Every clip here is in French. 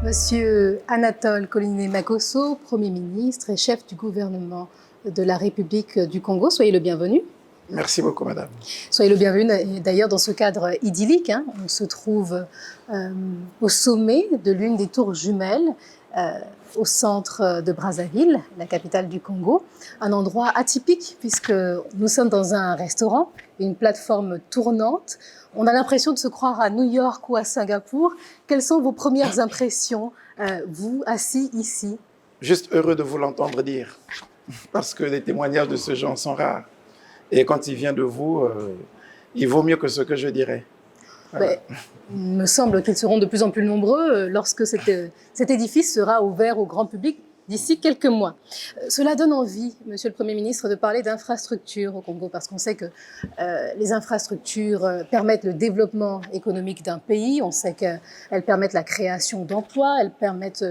Monsieur Anatole Koliné-Makosso, Premier ministre et chef du gouvernement de la République du Congo, soyez le bienvenu. Merci beaucoup, madame. Soyez le bienvenu. Et d'ailleurs, dans ce cadre idyllique, on se trouve au sommet de l'une des tours jumelles au centre de Brazzaville, la capitale du Congo. Un endroit atypique puisque nous sommes dans un restaurant, une plateforme tournante. On a l'impression de se croire à New York ou à Singapour. Quelles sont vos premières impressions, vous, assis ici? Juste heureux de vous l'entendre dire, parce que les témoignages de ce genre sont rares. Et quand il vient de vous, il vaut mieux que ce que je dirais. Voilà. Il me semble qu'ils seront de plus en plus nombreux lorsque cet édifice sera ouvert au grand public d'ici quelques mois. Cela donne envie, Monsieur le Premier ministre, de parler d'infrastructures au Congo, parce qu'on sait que les infrastructures permettent le développement économique d'un pays, on sait qu'elles permettent la création d'emplois, elles permettent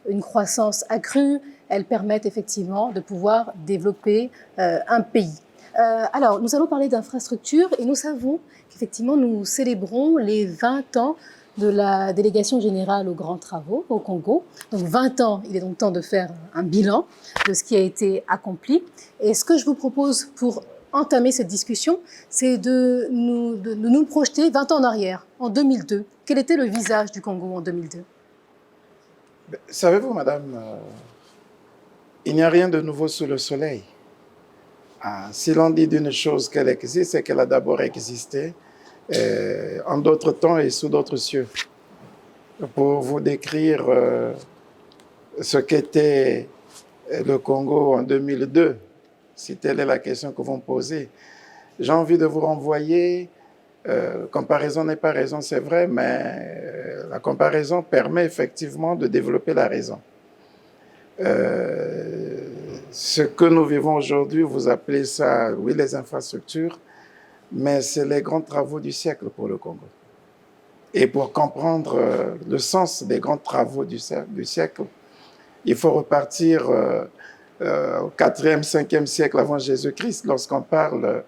une croissance accrue, elles permettent effectivement de pouvoir développer un pays. Alors, nous allons parler d'infrastructures et nous savons qu'effectivement, nous célébrons les 20 ans de la délégation générale aux grands travaux au Congo. Donc 20 ans, il est donc temps de faire un bilan de ce qui a été accompli. Et ce que je vous propose pour entamer cette discussion, c'est de nous projeter 20 ans en arrière, en 2002. Quel était le visage du Congo en 2002? Savez-vous, madame, il n'y a rien de nouveau sous le soleil. Si l'on dit d'une chose qu'elle existe, c'est qu'elle a d'abord existé en d'autres temps et sous d'autres cieux. Pour vous décrire ce qu'était le Congo en 2002, si telle est la question que vous me posez, j'ai envie de vous renvoyer, comparaison n'est pas raison, c'est vrai, mais la comparaison permet effectivement de développer la raison. Ce que nous vivons aujourd'hui, vous appelez ça, oui, les infrastructures, mais c'est les grands travaux du siècle pour le Congo. Et pour comprendre le sens des grands travaux du siècle, il faut repartir au 4e, 5e siècle avant Jésus-Christ, lorsqu'on parle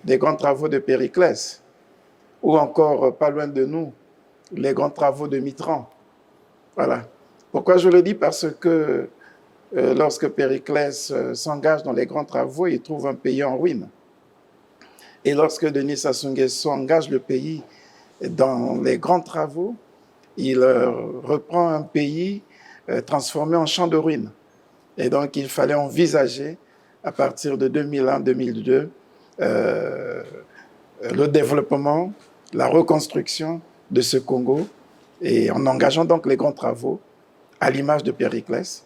des grands travaux de Périclès, ou encore, pas loin de nous, les grands travaux de Mitran. Voilà. Pourquoi je le dis? Parce que lorsque Périclès s'engage dans les grands travaux, il trouve un pays en ruine. Et lorsque Denis Sassou Nguesso engage le pays dans les grands travaux, il reprend un pays transformé en champ de ruines. Et donc, il fallait envisager, à partir de 2001-2002, le développement, la reconstruction de ce Congo, et en engageant donc les grands travaux, à l'image de Périclès,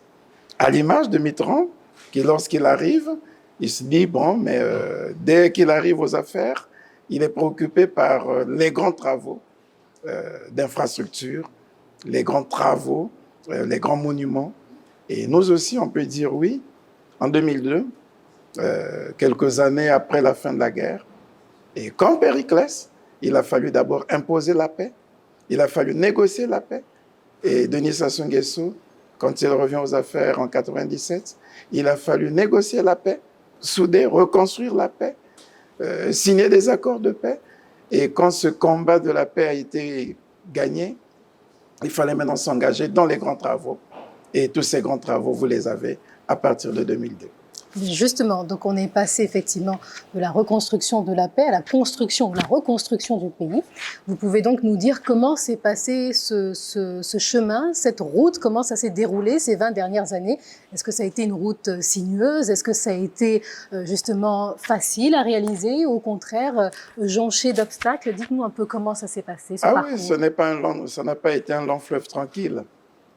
à l'image de Mitran, qui lorsqu'il arrive, il se dit, bon, mais dès qu'il arrive aux affaires, il est préoccupé par les grands travaux d'infrastructure, les grands travaux, les grands monuments. Et nous aussi, on peut dire oui, en 2002, quelques années après la fin de la guerre, et comme Périclès, il a fallu d'abord imposer la paix, il a fallu négocier la paix. Et Denis Sassou Nguesso, quand il revient aux affaires en 1997, il a fallu négocier la paix, souder, reconstruire la paix, signer des accords de paix. Et quand ce combat de la paix a été gagné, il fallait maintenant s'engager dans les grands travaux. Et tous ces grands travaux, vous les avez à partir de 2002. Justement, donc on est passé effectivement de la reconstruction de la paix à la construction, la reconstruction du pays. Vous pouvez donc nous dire comment s'est passé ce chemin, cette route, comment ça s'est déroulé ces 20 dernières années? Est-ce que ça a été une route sinueuse? Est-ce que ça a été justement facile à réaliser ou au contraire jonché d'obstacles? Dites-nous un peu comment ça s'est passé, ce parcours. Oui, ça n'a pas été un long fleuve tranquille,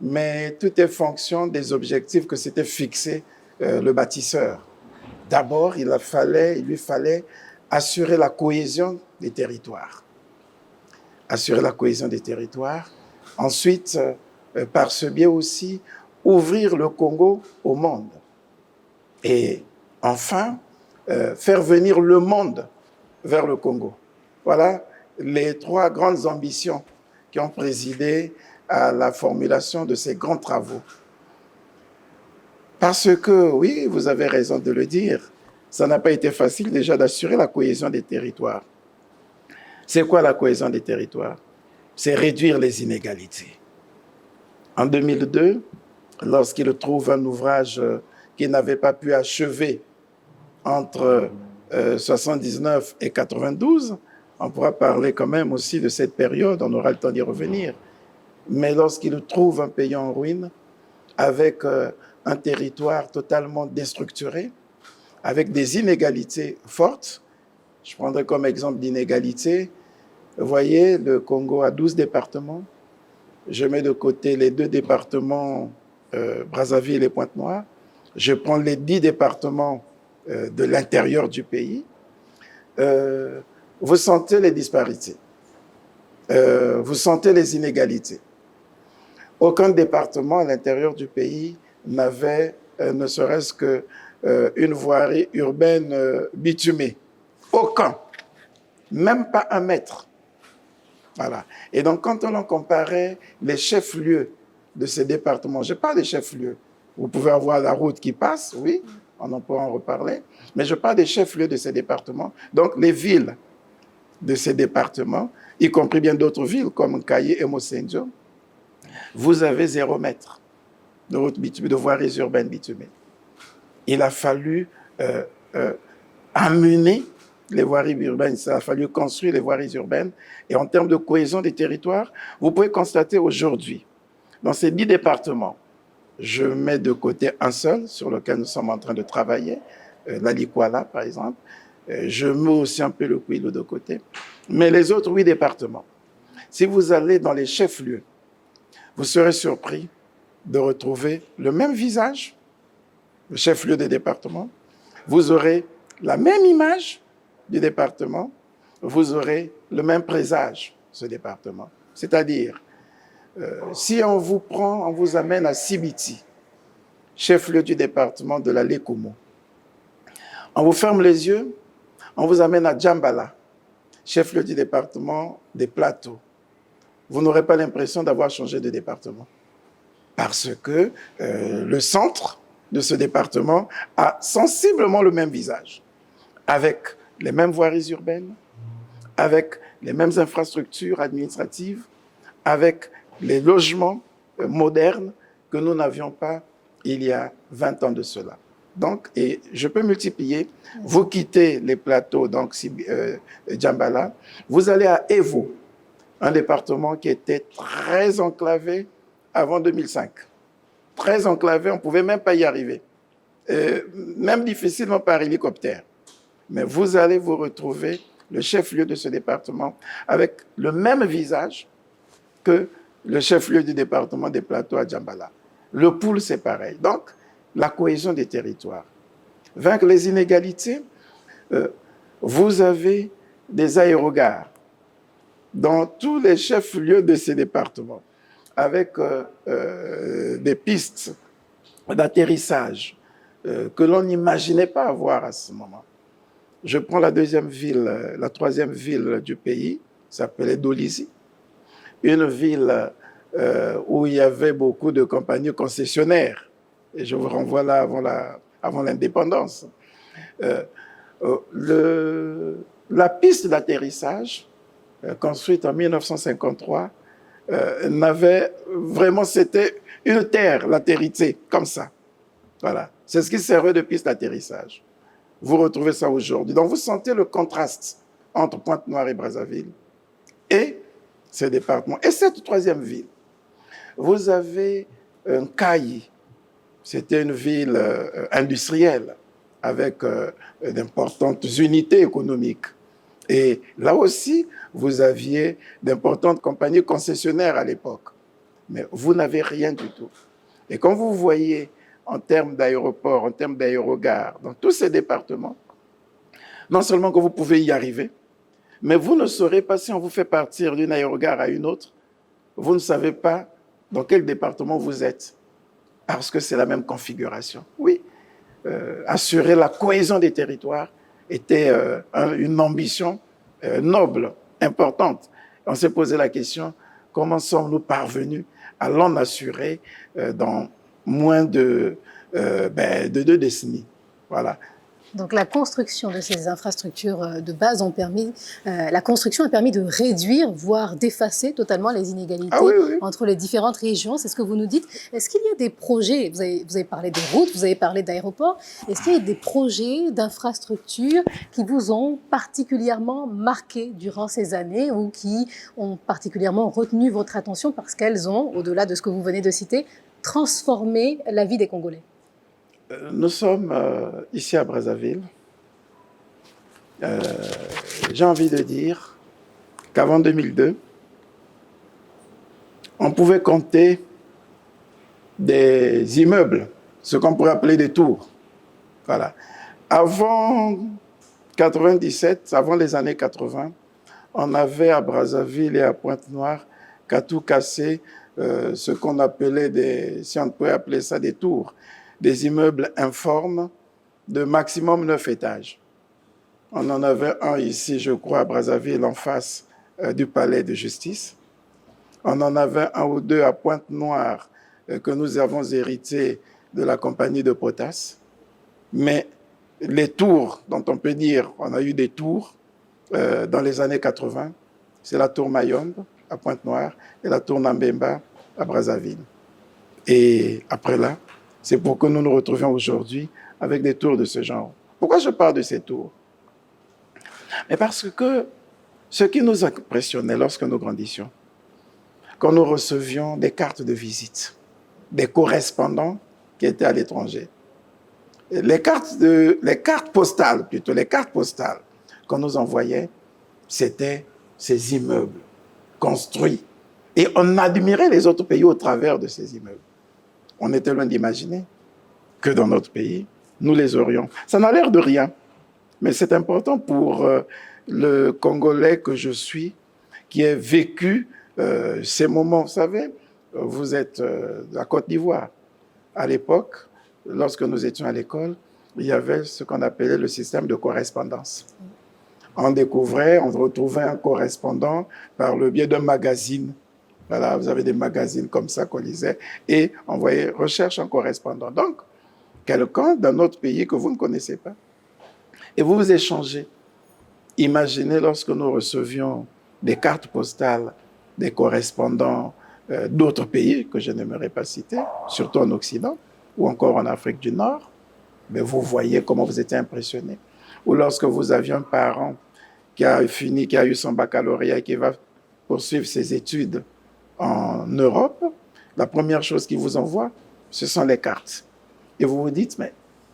mais tout est fonction des objectifs que s'était fixés le bâtisseur. D'abord, il lui fallait assurer la cohésion des territoires. Assurer la cohésion des territoires. Ensuite, par ce biais aussi, ouvrir le Congo au monde. Et enfin, faire venir le monde vers le Congo. Voilà les 3 grandes ambitions qui ont présidé à la formulation de ces grands travaux. Parce que, oui, vous avez raison de le dire, ça n'a pas été facile déjà d'assurer la cohésion des territoires. C'est quoi la cohésion des territoires? C'est réduire les inégalités. En 2002, lorsqu'il trouve un ouvrage qu'il n'avait pas pu achever entre 79 et 92, on pourra parler quand même aussi de cette période, on aura le temps d'y revenir. Mais lorsqu'il trouve un pays en ruine, avec un territoire totalement déstructuré, avec des inégalités fortes, je prendrai comme exemple d'inégalité, vous voyez, le Congo a 12 départements, je mets de côté les 2 départements, Brazzaville et Pointe-Noire, je prends les 10 départements de l'intérieur du pays, vous sentez les disparités, vous sentez les inégalités. Aucun département à l'intérieur du pays n'avait ne serait-ce qu'une voirie urbaine bitumée. Aucun. Même pas 1 mètre. Voilà. Et donc, quand on en comparait les chefs-lieux de ces départements, je parle des chefs-lieux. Vous pouvez avoir la route qui passe, oui, on en pourra en reparler, mais je parle des chefs-lieux de ces départements. Donc, les villes de ces départements, y compris bien d'autres villes comme Kaye et Mosendio, vous avez 0 mètre de route bitumée, de voiries urbaines bitumées. Il a fallu amener les voiries urbaines, il a fallu construire les voiries urbaines. Et en termes de cohésion des territoires, vous pouvez constater aujourd'hui, dans ces 10 départements, je mets de côté un seul sur lequel nous sommes en train de travailler, la Likwala par exemple, je mets aussi un peu le Kouilou de côté, mais les autres 8 départements, si vous allez dans les chefs-lieux, vous serez surpris de retrouver le même visage, le chef-lieu des départements. Vous aurez la même image du département. Vous aurez le même présage, ce département. C'est-à-dire, si on vous prend, on vous amène à Sibiti, chef-lieu du département de la Lékomo. On vous ferme les yeux, on vous amène à Djambala, chef-lieu du département des Plateaux. Vous n'aurez pas l'impression d'avoir changé de département. Parce que le centre de ce département a sensiblement le même visage, avec les mêmes voiries urbaines, avec les mêmes infrastructures administratives, avec les logements modernes que nous n'avions pas il y a 20 ans de cela. Donc, et je peux multiplier, vous quittez les plateaux, donc Djambala, vous allez à Evo, un département qui était très enclavé avant 2005. Très enclavé, on ne pouvait même pas y arriver. Même difficilement par hélicoptère. Mais vous allez vous retrouver le chef-lieu de ce département avec le même visage que le chef-lieu du département des Plateaux à Djambala. Le Poul, c'est pareil. Donc, la cohésion des territoires. Vaincre les inégalités, vous avez des aérogares dans tous les chefs-lieux de ces départements, avec des pistes d'atterrissage que l'on n'imaginait pas avoir à ce moment. Je prends la troisième ville du pays, s'appelait Dolisie, une ville où il y avait beaucoup de compagnies concessionnaires. Et je vous renvoie là avant l'indépendance. La piste d'atterrissage, construite en 1953, c'était une terre latérité, comme ça. Voilà. C'est ce qui servait de piste d'atterrissage. Vous retrouvez ça aujourd'hui. Donc, vous sentez le contraste entre Pointe-Noire et Brazzaville et ces départements. Et cette troisième ville, vous avez un Kayi. C'était une ville industrielle avec d'importantes unités économiques. Et là aussi, vous aviez d'importantes compagnies concessionnaires à l'époque. Mais vous n'avez rien du tout. Et quand vous voyez en termes d'aéroports, en termes d'aérogares, dans tous ces départements, non seulement que vous pouvez y arriver, mais vous ne saurez pas si on vous fait partir d'une aérogare à une autre, vous ne savez pas dans quel département vous êtes, parce que c'est la même configuration. Oui, assurer la cohésion des territoires était une ambition noble, importante. On s'est posé la question, comment sommes-nous parvenus à l'en assurer dans moins de 2 décennies. Voilà. Donc la construction de ces infrastructures de base la construction a permis de réduire, voire d'effacer totalement les inégalités Ah oui, oui. entre les différentes régions. C'est ce que vous nous dites. Est-ce qu'il y a des projets, vous avez parlé de routes, vous avez parlé d'aéroports, est-ce qu'il y a des projets d'infrastructures qui vous ont particulièrement marqué durant ces années ou qui ont particulièrement retenu votre attention parce qu'elles ont, au-delà de ce que vous venez de citer, transformé la vie des Congolais? Nous sommes ici à Brazzaville. J'ai envie de dire qu'avant 2002, on pouvait compter des immeubles, ce qu'on pourrait appeler des tours. Voilà. Avant 97, avant les années 80, on avait à Brazzaville et à Pointe-Noire qu'à tout casser ce qu'on appelait si on pouvait appeler ça des tours, des immeubles informes de maximum 9 étages. On en avait un ici, je crois, à Brazzaville, en face du palais de justice. On en avait un ou deux à Pointe-Noire que nous avons hérité de la compagnie de Potas. Mais les tours, dont on peut dire, on a eu des tours dans les années 80, c'est la tour Mayombe à Pointe-Noire et la tour Nambemba à Brazzaville. Et après là, c'est pour que nous nous retrouvions aujourd'hui avec des tours de ce genre. Pourquoi je parle de ces tours? Mais parce que ce qui nous impressionnait lorsque nous grandissions, quand nous recevions des cartes de visite, des correspondants qui étaient à l'étranger, les cartes postales qu'on nous envoyait, c'était ces immeubles construits. Et on admirait les autres pays au travers de ces immeubles. On était loin d'imaginer que dans notre pays, nous les aurions. Ça n'a l'air de rien, mais c'est important pour le Congolais que je suis, qui a vécu ces moments. Vous savez, vous êtes de la Côte d'Ivoire. À l'époque, lorsque nous étions à l'école, il y avait ce qu'on appelait le système de correspondance. On découvrait, on retrouvait un correspondant par le biais d'un magazine. Voilà, vous avez des magazines comme ça qu'on lisait et on voyait recherche un correspondant. Donc, quelqu'un dans notre pays que vous ne connaissez pas et vous vous échangez. Imaginez lorsque nous recevions des cartes postales, des correspondants d'autres pays que je n'aimerais pas citer, surtout en Occident ou encore en Afrique du Nord, mais vous voyez comment vous étiez impressionnés. Ou lorsque vous aviez un parent qui a eu son baccalauréat et qui va poursuivre ses études en Europe, la première chose qu'il vous envoie, ce sont les cartes. Et vous vous dites, mais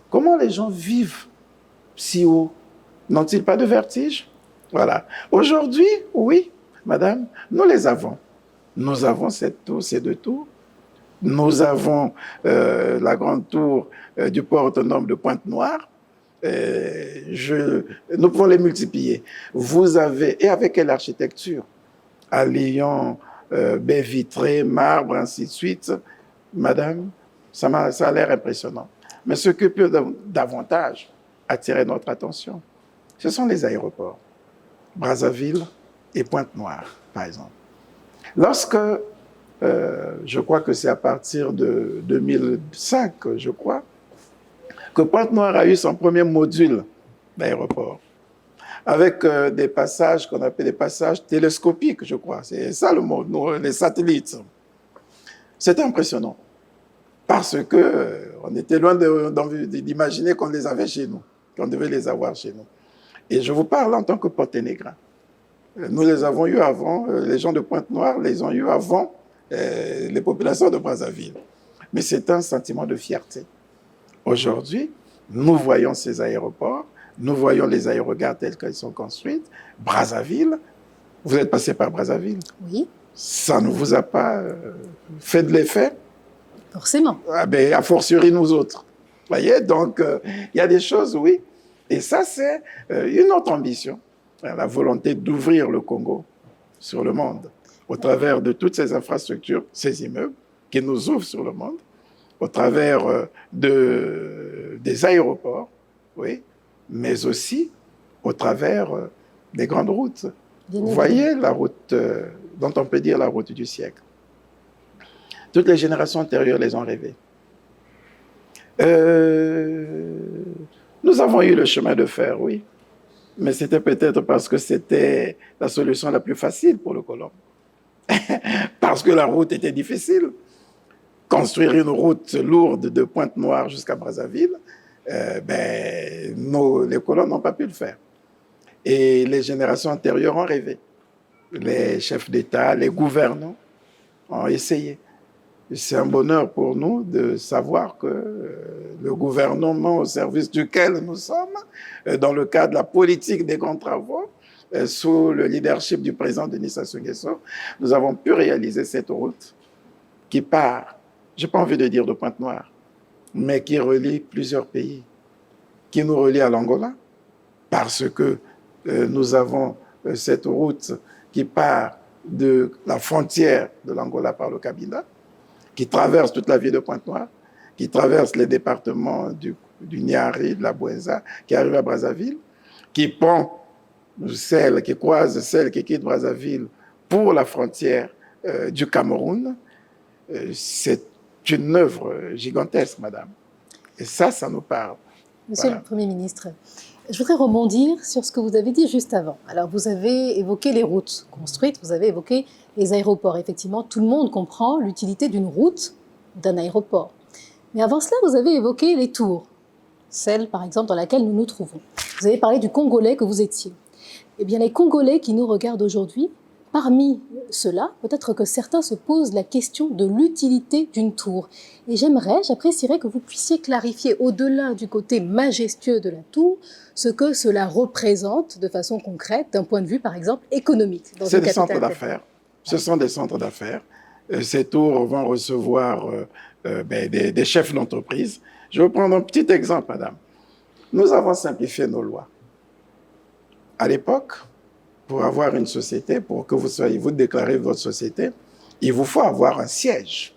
comment les gens vivent si haut? N'ont-ils pas de vertige? Voilà. Aujourd'hui, oui, madame, nous les avons. Nous avons cette tour, ces deux tours. Nous avons la grande tour du port autonome de Pointe-Noire. Nous pouvons les multiplier. Vous avez, et avec quelle architecture? Alliant baies vitrées, marbre, ainsi de suite. Madame, ça a l'air impressionnant. Mais ce qui peut davantage attirer notre attention, ce sont les aéroports. Brazzaville et Pointe-Noire, par exemple. Lorsque, je crois que c'est à partir de 2005, je crois, que Pointe-Noire a eu son premier module d'aéroport, avec des passages qu'on appelle des passages télescopiques, je crois. C'est ça le mot, les satellites. C'était impressionnant, parce qu'on était loin d'imaginer qu'on les avait chez nous, qu'on devait les avoir chez nous. Et je vous parle en tant que Porténégrin. Nous les avons eus avant, les gens de Pointe-Noire les ont eus avant les populations de Brazzaville. Mais c'est un sentiment de fierté. Aujourd'hui, nous voyons ces aéroports, nous voyons les aérogares tels qu'ils sont construits. Brazzaville, vous êtes passé par Brazzaville? Oui. Ça ne vous a pas fait de l'effet? Forcément. Ah ben, a fortiori nous autres. Vous voyez, donc il y a des choses, oui. Et ça, c'est une autre ambition, la volonté d'ouvrir le Congo sur le monde, au travers de toutes ces infrastructures, ces immeubles qui nous ouvrent sur le monde, au travers des aéroports, oui, mais aussi au travers des grandes routes. Vous voyez la route dont on peut dire la route du siècle. Toutes les générations antérieures les ont rêvées. Nous avons eu le chemin de fer, oui, mais c'était peut-être parce que c'était la solution la plus facile pour le colon. Parce que la route était difficile. Construire une route lourde de Pointe-Noire jusqu'à Brazzaville, les colons n'ont pas pu le faire. Et les générations antérieures ont rêvé. Les chefs d'État, les gouvernants ont essayé. C'est un bonheur pour nous de savoir que le gouvernement au service duquel nous sommes, dans le cadre de la politique des grands travaux, sous le leadership du président Denis Sassou Nguesso, nous avons pu réaliser cette route qui part, je n'ai pas envie de dire de Pointe-Noire, mais qui relie plusieurs pays, qui nous relie à l'Angola, parce que nous avons cette route qui part de la frontière de l'Angola par le Cabinda, qui traverse toute la ville de Pointe-Noire, qui traverse les départements du Niari, de la Bouenza, qui arrive à Brazzaville, qui prend celle qui croise celle qui quitte Brazzaville pour la frontière du Cameroun. C'est une œuvre gigantesque, madame. Et ça nous parle. Monsieur le Premier ministre, je voudrais rebondir sur ce que vous avez dit juste avant. Alors, vous avez évoqué les routes construites, vous avez évoqué les aéroports. Effectivement, tout le monde comprend l'utilité d'une route, d'un aéroport. Mais avant cela, vous avez évoqué les tours, celle, par exemple, dans laquelle nous nous trouvons. Vous avez parlé du Congolais que vous étiez. Eh bien, les Congolais qui nous regardent aujourd'hui, parmi ceux-là, peut-être que certains se posent la question de l'utilité d'une tour. Et j'apprécierais que vous puissiez clarifier, au-delà du côté majestueux de la tour, ce que cela représente de façon concrète, d'un point de vue, par exemple, économique. C'est des centres d'affaires. Ce sont des centres d'affaires. Ces tours vont recevoir des chefs d'entreprise. Je vais prendre un petit exemple, madame. Nous avons simplifié nos lois. À l'époque, pour avoir une société, pour que vous déclarez votre société, il vous faut avoir un siège.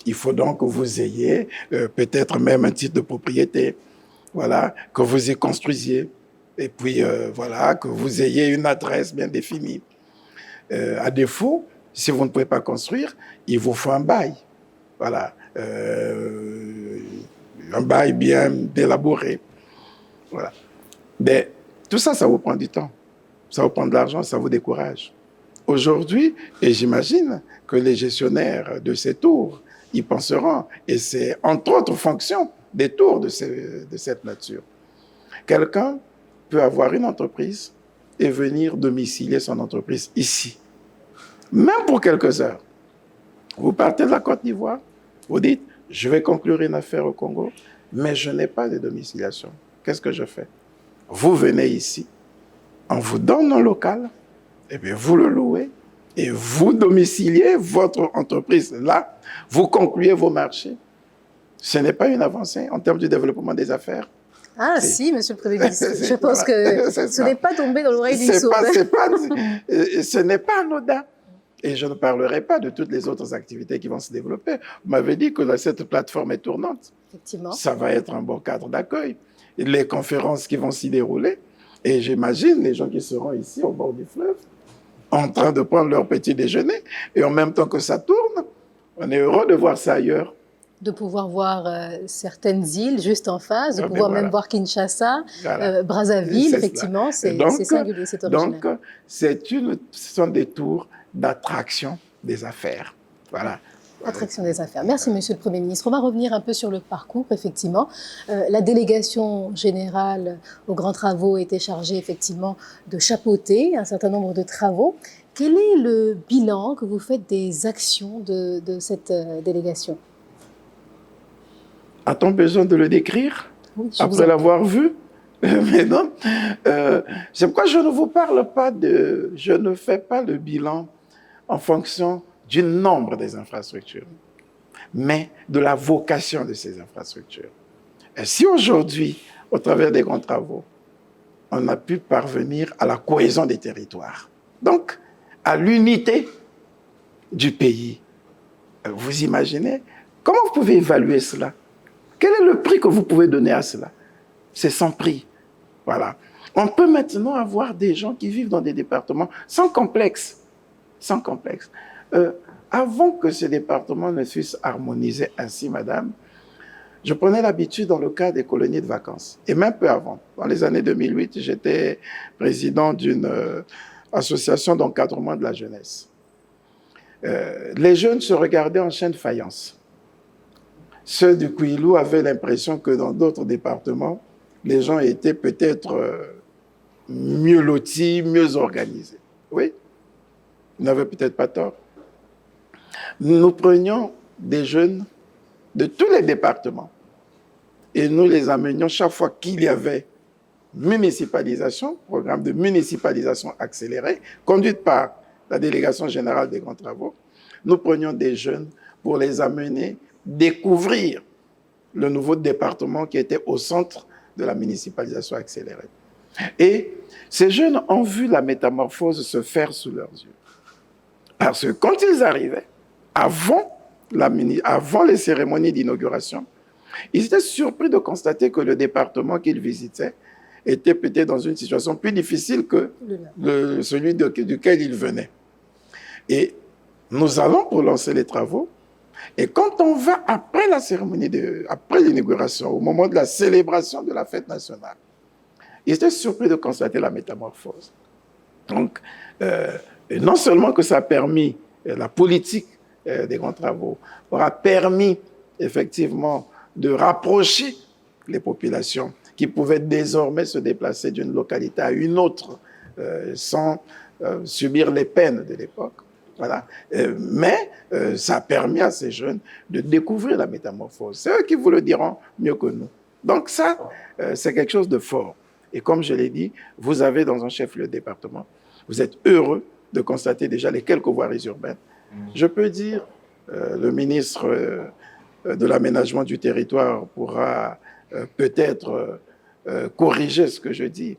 Il faut donc que vous ayez peut-être même un titre de propriété, voilà, que vous y construisiez, et puis voilà, que vous ayez une adresse bien définie. À défaut, si vous ne pouvez pas construire, il vous faut un bail, voilà, un bail bien élaboré, voilà. Mais tout ça, ça vous prend du temps. Ça vous prend de l'argent, ça vous décourage. Aujourd'hui, et j'imagine que les gestionnaires de ces tours y penseront, et c'est entre autres fonctions des tours de cette nature. Quelqu'un peut avoir une entreprise et venir domicilier son entreprise ici, même pour quelques heures. Vous partez de la Côte d'Ivoire, vous dites, je vais conclure une affaire au Congo, mais je n'ai pas de domiciliation. Qu'est-ce que je fais? Vous venez ici, on vous donne un local, et bien vous le louez, et vous domiciliez votre entreprise là, vous concluez vos marchés. Ce n'est pas une avancée en termes du développement des affaires. Ah si, monsieur le Premier ministre, je pense que ce n'est pas tombé dans l'oreille d'une sourde. Ce n'est pas anodin. Et je ne parlerai pas de toutes les autres activités qui vont se développer. Vous m'avez dit que cette plateforme est tournante. Effectivement. Ça va être un bon cadre d'accueil. Les conférences qui vont s'y dérouler. Et j'imagine les gens qui seront ici au bord du fleuve, en train de prendre leur petit déjeuner. Et en même temps que ça tourne, on est heureux de voir ça ailleurs. De pouvoir voir certaines îles juste en face, de pouvoir même voir Kinshasa, voilà. Brazzaville, effectivement, c'est singulier, c'est original. Donc, ce sont des tours d'attraction des affaires. Voilà. Attraction des affaires. Merci, monsieur le Premier ministre. On va revenir un peu sur le parcours, effectivement. La délégation générale aux grands travaux était chargée, effectivement, de chapeauter un certain nombre de travaux. Quel est le bilan que vous faites des actions de cette délégation? A-t-on besoin de le décrire après l'avoir vu? Mais non. C'est pourquoi je ne vous parle pas je ne fais pas le bilan en fonction du nombre des infrastructures, mais de la vocation de ces infrastructures. Et si aujourd'hui, au travers des grands travaux, on a pu parvenir à la cohésion des territoires, donc à l'unité du pays, vous imaginez, comment vous pouvez évaluer cela? Quel est le prix que vous pouvez donner à cela? C'est sans prix. Voilà. On peut maintenant avoir des gens qui vivent dans des départements sans complexe. Sans complexe. Avant que ces départements ne fussent harmonisés ainsi, madame, Je prenais l'habitude dans le cadre des colonies de vacances. Et même peu avant, dans les années 2008, j'étais président d'une association d'encadrement de la jeunesse. Les jeunes se regardaient en chaîne de faïence. Ceux du Kouilou avaient l'impression que dans d'autres départements, les gens étaient peut-être mieux lotis, mieux organisés. Oui, ils n'avaient peut-être pas tort. Nous prenions des jeunes de tous les départements et nous les amenions chaque fois qu'il y avait municipalisation, programme de municipalisation accélérée, conduite par la délégation générale des grands travaux. Nous prenions des jeunes pour les amener découvrir le nouveau département qui était au centre de la municipalisation accélérée. Et ces jeunes ont vu la métamorphose se faire sous leurs yeux. Parce que quand ils arrivaient, avant les cérémonies d'inauguration, ils étaient surpris de constater que le département qu'ils visitaient était peut-être dans une situation plus difficile que celui duquel ils venaient. Et nous allons pour lancer les travaux. Et quand on va après la cérémonie, après l'inauguration, au moment de la célébration de la fête nationale, ils étaient surpris de constater la métamorphose. Donc, non seulement que ça a permis la politique des grands travaux, aura permis effectivement de rapprocher les populations qui pouvaient désormais se déplacer d'une localité à une autre sans subir les peines de l'époque. Voilà. Mais ça a permis à ces jeunes de découvrir la métamorphose. C'est eux qui vous le diront mieux que nous. Donc ça, c'est quelque chose de fort. Et comme je l'ai dit, vous avez dans un chef-lieu de département, vous êtes heureux de constater déjà les quelques voiries urbaines. Je peux dire, le ministre de l'aménagement du territoire pourra peut-être corriger ce que je dis.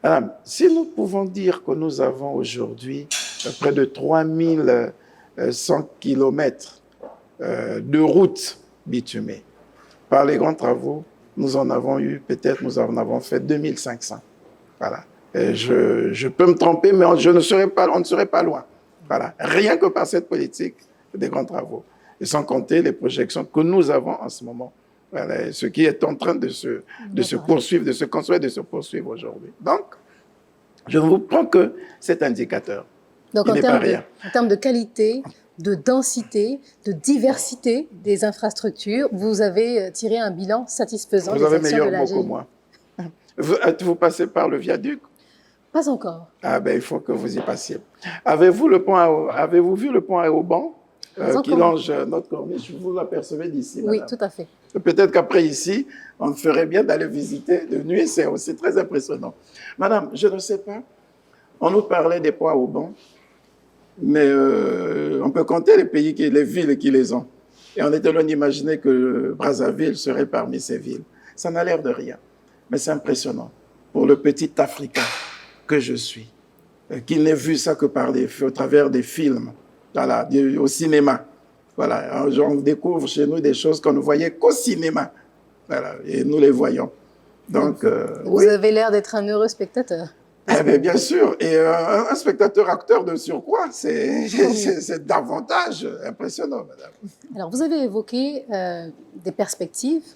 Alors, si nous pouvons dire que nous avons aujourd'hui près de 3100 kilomètres de routes bitumées, par les grands travaux, nous en avons eu, peut-être nous en avons fait 2500. Voilà. Je peux me tromper, mais on ne serait pas loin. Voilà. Rien que par cette politique des grands travaux. Et sans compter les projections que nous avons en ce moment. Voilà. Ce qui est en train de se poursuivre, de se construire, de se poursuivre aujourd'hui. Donc, je ne vous prends que cet indicateur. Donc, en termes de qualité, de densité, de diversité des infrastructures, vous avez tiré un bilan satisfaisant. Vous avez meilleur mot que moi. Vous passez par le viaduc? Pas encore. Ah ben, il faut que vous y passiez. Avez-vous vu le pont à Auban qui longe notre corniche? Vous l'apercevez d'ici, madame? Oui, tout à fait. Peut-être qu'après ici, on ferait bien d'aller visiter de nuit, c'est aussi très impressionnant. Madame, je ne sais pas, on nous parlait des ponts à Auban, mais on peut compter les villes qui les ont. Et on était loin d'imaginer que Brazzaville serait parmi ces villes. Ça n'a l'air de rien, mais c'est impressionnant pour le petit Africain que je suis, qui n'ait vu ça que au travers des films, voilà, au cinéma. Voilà, on découvre chez nous des choses qu'on ne voyait qu'au cinéma. Voilà, et nous les voyons. Donc, vous avez l'air d'être un heureux spectateur. Eh bien, bien sûr, et un spectateur-acteur de surcroît, c'est davantage impressionnant, madame. Alors, vous avez évoqué des perspectives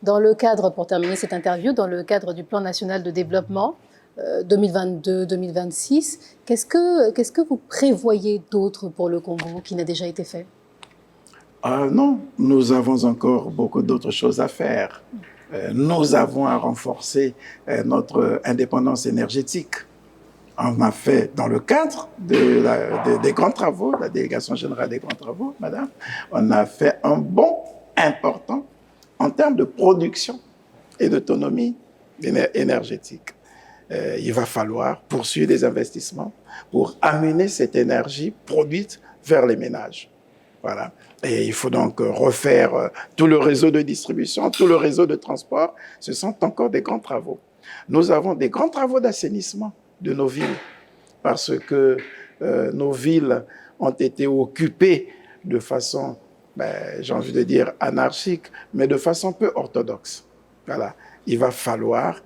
dans le cadre, pour terminer cette interview, dans le cadre du plan national de développement 2022-2026. Qu'est-ce que vous prévoyez d'autre pour le Congo qui n'a déjà été fait? Non, nous avons encore beaucoup d'autres choses à faire. Nous avons à renforcer notre indépendance énergétique. On a fait, dans le cadre des grands travaux, la délégation générale des grands travaux, madame, on a fait un bond important en termes de production et d'autonomie énergétique. Il va falloir poursuivre des investissements pour amener cette énergie produite vers les ménages. Voilà. Et il faut donc refaire tout le réseau de distribution, tout le réseau de transport. Ce sont encore des grands travaux. Nous avons des grands travaux d'assainissement de nos villes parce que nos villes ont été occupées de façon, j'ai envie de dire, anarchique, mais de façon peu orthodoxe. Voilà. Il va falloir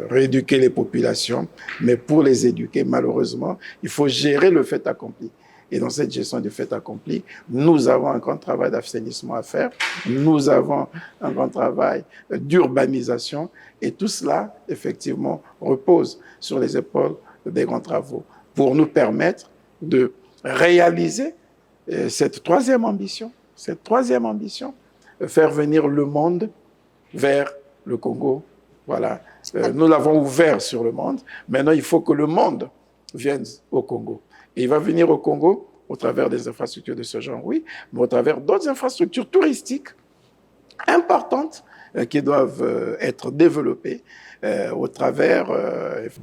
rééduquer les populations, mais pour les éduquer, malheureusement, il faut gérer le fait accompli. Et dans cette gestion du fait accompli, nous avons un grand travail d'assainissement à faire, nous avons un grand travail d'urbanisation, et tout cela, effectivement, repose sur les épaules des grands travaux pour nous permettre de réaliser cette troisième ambition, faire venir le monde vers le Congo. Voilà. Nous l'avons ouvert sur le monde. Maintenant, il faut que le monde vienne au Congo. Et il va venir au Congo au travers des infrastructures de ce genre, oui, mais au travers d'autres infrastructures touristiques importantes qui doivent être développées au travers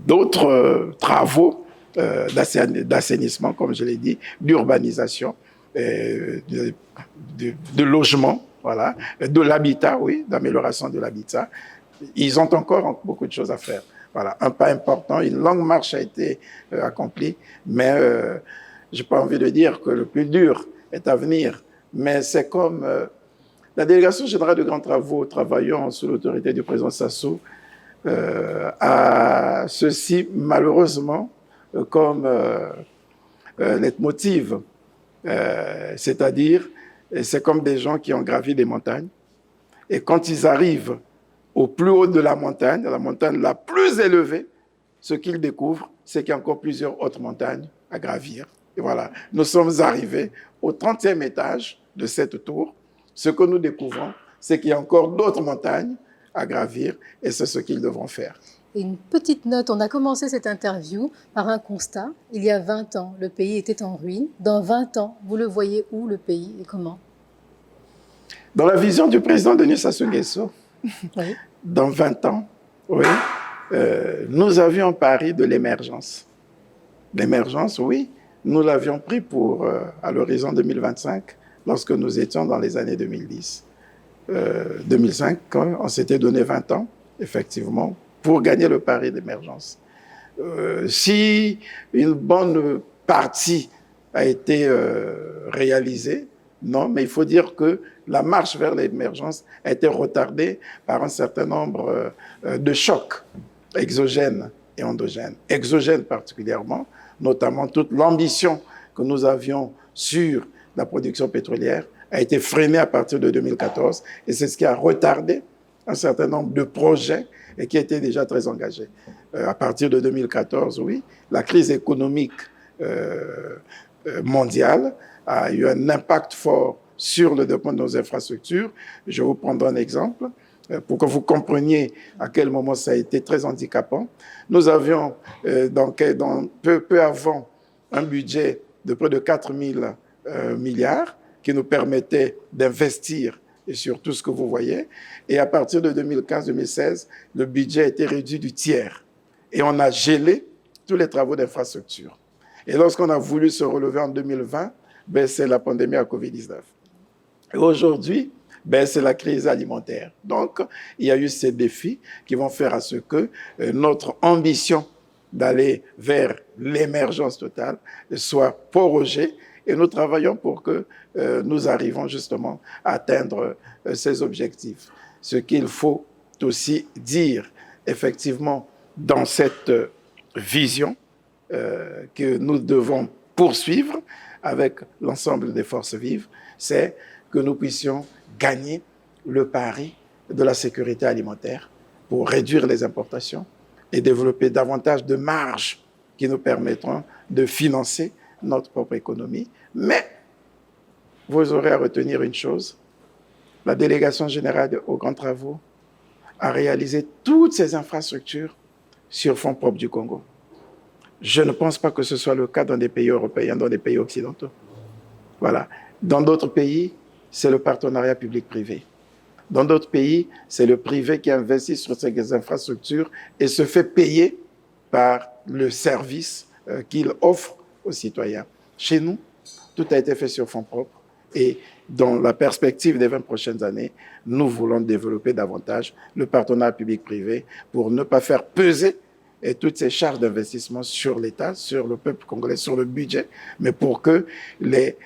d'autres travaux d'assainissement, comme je l'ai dit, d'urbanisation, de logement, voilà, de l'habitat, oui, d'amélioration de l'habitat. Ils ont encore beaucoup de choses à faire. Voilà, un pas important, une longue marche a été accomplie, mais je n'ai pas envie de dire que le plus dur est à venir, mais c'est comme la délégation générale de grands travaux travaillant sous l'autorité du président Sassou a ceci malheureusement comme leitmotiv, c'est-à-dire c'est comme des gens qui ont gravi des montagnes et quand ils arrivent au plus haut de la montagne la plus élevée, ce qu'ils découvrent, c'est qu'il y a encore plusieurs autres montagnes à gravir. Et voilà, nous sommes arrivés au 30e étage de cette tour. Ce que nous découvrons, c'est qu'il y a encore d'autres montagnes à gravir et c'est ce qu'ils devront faire. Et une petite note, on a commencé cette interview par un constat. Il y a 20 ans, le pays était en ruine. Dans 20 ans, vous le voyez où, le pays, et comment? Dans la vision du président Denis Sassou Nguesso, oui. Dans 20 ans, oui, nous avions pari de l'émergence. L'émergence, oui, nous l'avions pris pour à l'horizon 2025, lorsque nous étions dans les années 2010. 2005, on s'était donné 20 ans, effectivement, pour gagner le pari d'émergence. Si une bonne partie a été réalisée, non, mais il faut dire que la marche vers l'émergence a été retardée par un certain nombre de chocs exogènes et endogènes. Exogènes particulièrement, notamment toute l'ambition que nous avions sur la production pétrolière a été freinée à partir de 2014 et c'est ce qui a retardé un certain nombre de projets et qui étaient déjà très engagés. À partir de 2014, oui, la crise économique mondiale a eu un impact fort sur le développement de nos infrastructures. Je vous prendrai un exemple pour que vous compreniez à quel moment ça a été très handicapant. Nous avions, peu avant, un budget de près de 4 000 milliards qui nous permettait d'investir sur tout ce que vous voyez. Et à partir de 2015-2016, le budget a été réduit du tiers. Et on a gelé tous les travaux d'infrastructure. Et lorsqu'on a voulu se relever en 2020, c'est la pandémie à Covid-19. Et aujourd'hui, c'est la crise alimentaire. Donc, il y a eu ces défis qui vont faire à ce que notre ambition d'aller vers l'émergence totale soit prorogée. Et nous travaillons pour que nous arrivions justement à atteindre ces objectifs. Ce qu'il faut aussi dire, effectivement, dans cette vision que nous devons poursuivre avec l'ensemble des forces vives, c'est que nous puissions gagner le pari de la sécurité alimentaire pour réduire les importations et développer davantage de marges qui nous permettront de financer notre propre économie. Mais vous aurez à retenir une chose, la délégation générale aux grands travaux a réalisé toutes ces infrastructures sur fonds propres du Congo. Je ne pense pas que ce soit le cas dans des pays européens, dans des pays occidentaux. Voilà. Dans d'autres pays, c'est le partenariat public-privé. Dans d'autres pays, c'est le privé qui investit sur ces infrastructures et se fait payer par le service qu'il offre aux citoyens. Chez nous, tout a été fait sur fonds propres et dans la perspective des 20 prochaines années, nous voulons développer davantage le partenariat public-privé pour ne pas faire peser toutes ces charges d'investissement sur l'État, sur le peuple congolais, sur le budget, mais pour que les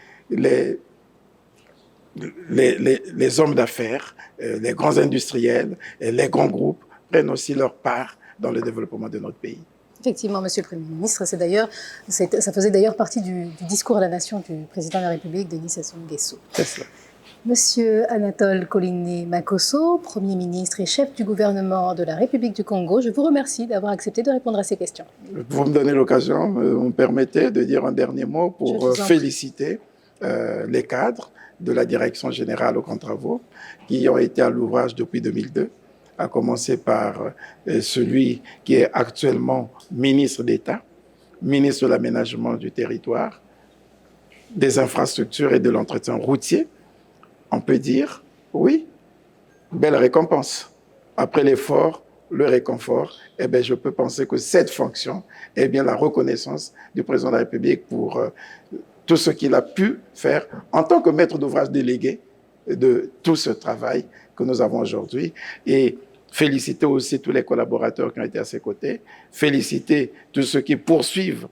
hommes d'affaires, les grands industriels, et les grands groupes prennent aussi leur part dans le développement de notre pays. Effectivement, Monsieur le Premier ministre, ça faisait d'ailleurs partie du discours à la nation du président de la République, Denis Sassou Nguesso. C'est cela. Monsieur Anatole Koligné Makosso, Premier ministre et chef du gouvernement de la République du Congo, je vous remercie d'avoir accepté de répondre à ces questions. Vous me donnez l'occasion, vous me permettez de dire un dernier mot pour féliciter les cadres de la Direction générale aux grands travaux qui ont été à l'ouvrage depuis 2002, à commencer par celui qui est actuellement ministre d'État, ministre de l'aménagement du territoire, des infrastructures et de l'entretien routier. On peut dire, oui, belle récompense. Après l'effort, le réconfort, eh bien, je peux penser que cette fonction est bien la reconnaissance du président de la République pour tout ce qu'il a pu faire en tant que maître d'ouvrage délégué de tout ce travail que nous avons aujourd'hui. Et féliciter aussi tous les collaborateurs qui ont été à ses côtés, féliciter tous ceux qui poursuivent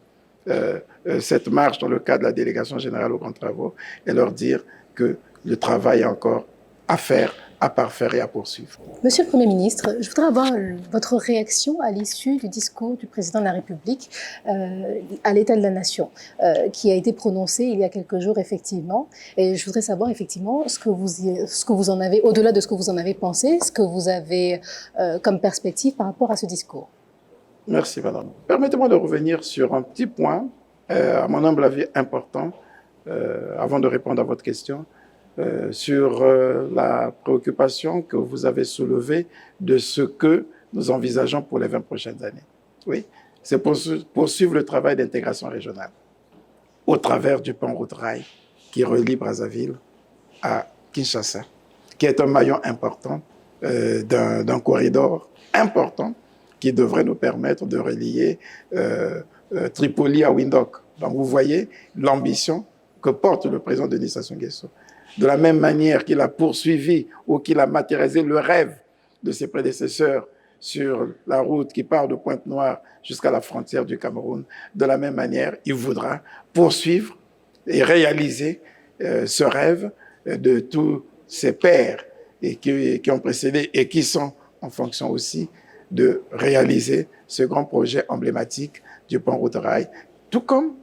cette marche dans le cadre de la délégation générale aux grands travaux et leur dire que le travail est encore à faire, à parfaire et à poursuivre. Monsieur le Premier ministre, je voudrais avoir votre réaction à l'issue du discours du président de la République à l'État de la Nation, qui a été prononcé il y a quelques jours, effectivement. Et je voudrais savoir, effectivement, ce que vous en avez, au-delà de ce que vous en avez pensé, ce que vous avez comme perspective par rapport à ce discours. Merci, madame. Permettez-moi de revenir sur un petit point, à mon humble avis important, avant de répondre à votre question. Sur la préoccupation que vous avez soulevée de ce que nous envisageons pour les 20 prochaines années. Oui, c'est poursuivre le travail d'intégration régionale au travers du pont route-rail qui relie Brazzaville à Kinshasa, qui est un maillon important d'un corridor important qui devrait nous permettre de relier Tripoli à Windhoek. Donc vous voyez l'ambition que porte le président Denis Sassou Nguesso. De la même manière qu'il a poursuivi ou qu'il a matérialisé le rêve de ses prédécesseurs sur la route qui part de Pointe-Noire jusqu'à la frontière du Cameroun, de la même manière, il voudra poursuivre et réaliser ce rêve de tous ses pairs et qui ont précédé et qui sont en fonction aussi de réaliser ce grand projet emblématique du pont route-rail, tout comme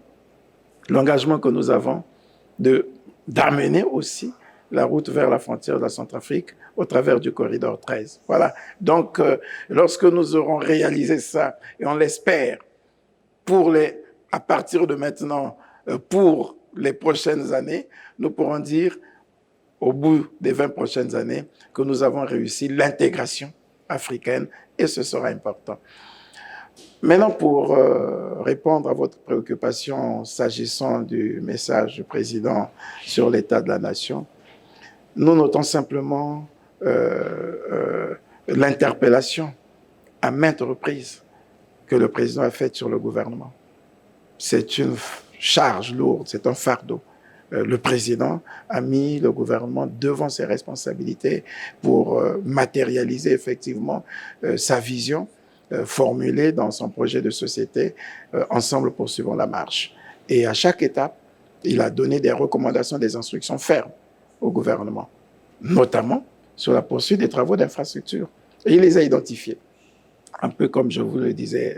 l'engagement que nous avons d'amener aussi la route vers la frontière de la Centrafrique au travers du corridor 13. Voilà. Donc, lorsque nous aurons réalisé ça, et on l'espère, à partir de maintenant, pour les prochaines années, nous pourrons dire, au bout des 20 prochaines années, que nous avons réussi l'intégration africaine, et ce sera important. Maintenant, pour répondre à votre préoccupation s'agissant du message du président sur l'état de la nation, nous notons simplement l'interpellation à maintes reprises que le président a faite sur le gouvernement. C'est une charge lourde, c'est un fardeau. Le président a mis le gouvernement devant ses responsabilités pour matérialiser effectivement sa vision formulé dans son projet de société, ensemble poursuivons la marche. Et à chaque étape, il a donné des recommandations, des instructions fermes au gouvernement, notamment sur la poursuite des travaux d'infrastructure. Et il les a identifiés, un peu comme je vous le disais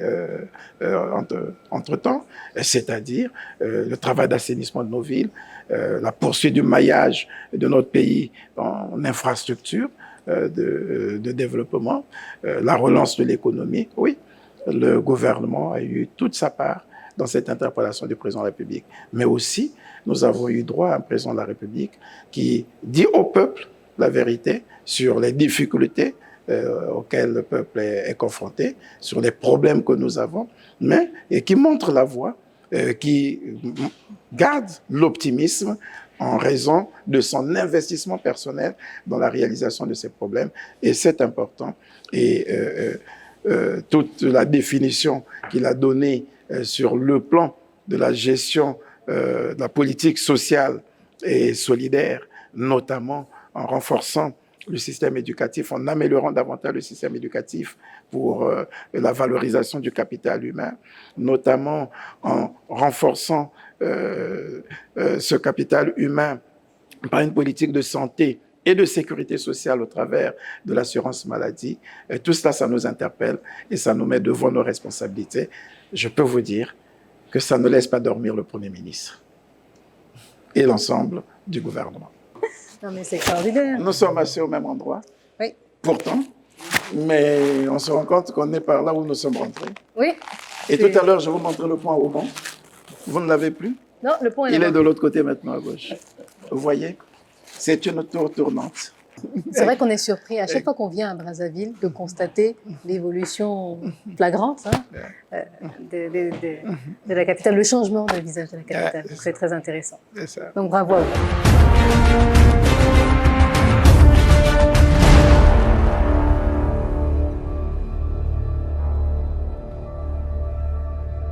entre-temps, c'est-à-dire le travail d'assainissement de nos villes, la poursuite du maillage de notre pays en infrastructure, de développement, la relance de l'économie. Oui, le gouvernement a eu toute sa part dans cette interpellation du président de la République. Mais aussi, nous avons eu droit à un président de la République qui dit au peuple la vérité sur les difficultés auxquelles le peuple est confronté, sur les problèmes que nous avons, et qui montre la voie, qui garde l'optimisme en raison de son investissement personnel dans la réalisation de ces problèmes. Et c'est important. Et toute la définition qu'il a donnée sur le plan de la gestion de la politique sociale et solidaire, notamment en renforçant le système éducatif, en améliorant davantage le système éducatif pour la valorisation du capital humain, notamment en renforçant ce capital humain par une politique de santé et de sécurité sociale au travers de l'assurance maladie. Et tout cela, ça nous interpelle et ça nous met devant nos responsabilités. Je peux vous dire que ça ne laisse pas dormir le Premier ministre et l'ensemble du gouvernement. Non, mais c'est extraordinaire. Nous sommes assis au même endroit, Oui. pourtant, mais on se rend compte qu'on est par là où nous sommes rentrés. Oui. Et tout à l'heure, je vous montrais le point au banc. Vous ne l'avez plus? Non, le point Il est de l'autre côté maintenant, à gauche. Vous voyez? C'est une tour tournante. C'est vrai qu'on est surpris à chaque fois qu'on vient à Brazzaville de constater l'évolution flagrante de la capitale, le changement de visage de la capitale. Donc c'est très intéressant. C'est ça. Donc bravo à vous.